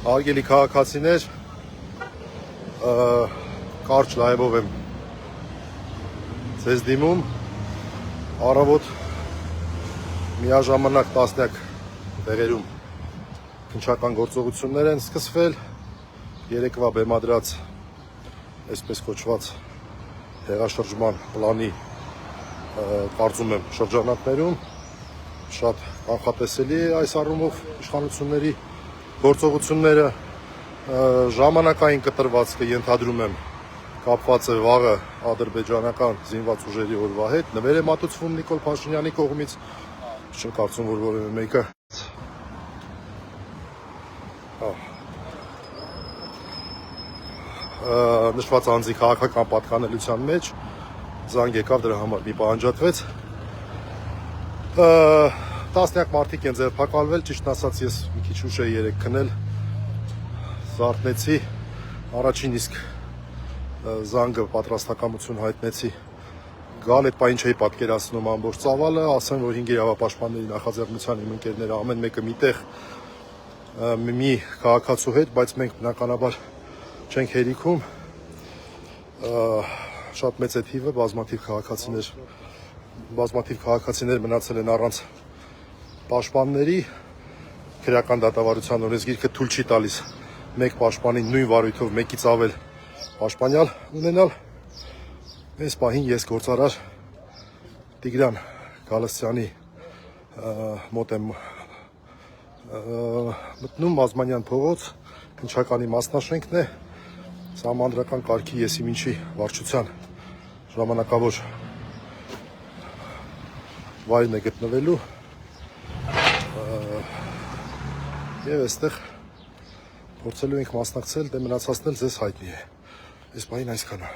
Արգելի քաղաքացիներ, կարճ լայվով եմ ձեզ դիմում, առավոտ միաժամանակ տասնյակ տեղերում քննչական գործողություններ են սկսվել, երեկվա բեմադրած այսպես կոչված հեղաշրջման պլանի կարծում եմ շրջանակներում շատ կանխատեսելի է այս առումով իշխանությունների գործողությունները ժամանակային կտրվածքը ենթադրում եմ կապված է վաղը ադրբեջանական զինված ուժերի օրվա հետ, նվեր է մատուցվում Նիկոլ Փաշինյանի կողմից, չեմ կարծում, որ որևէ մեկը նշված անձի քաղաքական պատկանելության մեջ զանգ եկավ, դրա համար մի պահանջատվեց, տասնյակ մարդիկ են ձերբակալվել, ճիշտ ասած ես մի քիչ ուշ էի երեկ քնել, զարթնեցի, առաջին իսկ զանգը պատրաստակամություն հայտնեցի, գալ այդ պահին չէի պատկերացնում ամբողջ ծավալը, ասեմ, որ 5 իրավապաշտպանների նախաձեռնության իմ ընկերները ամեն մեկը միտեղ մի քաղաքացու հետ, բայց մենք բնականաբար չենք հերիքում, շատ մեծ է թիվը, բազմաթիվ քաղաքացիներ մնացել են առանց պաշտպանների, քրեական դատավարության օրենսգիրքը թույլ չի տալիս մեկ պաշտպանին նույն վարույթով մեկից ավել պաշտպանյալ ունենալ, այս պահին ես գործարար Տիգրան Գալստյանի մոտ եմ մտնում, Մազմանյան փողոց, քննչականի մասնաշենքն է, սահմանադրական կարգի եսիմինչի վարչության ժամանակավոր վայրն է գտնվելու և այստեղ փորձելու ենք մասնակցել, դե մնացածն էլ ձեզ հայտնի է, այս պահին այսքանը։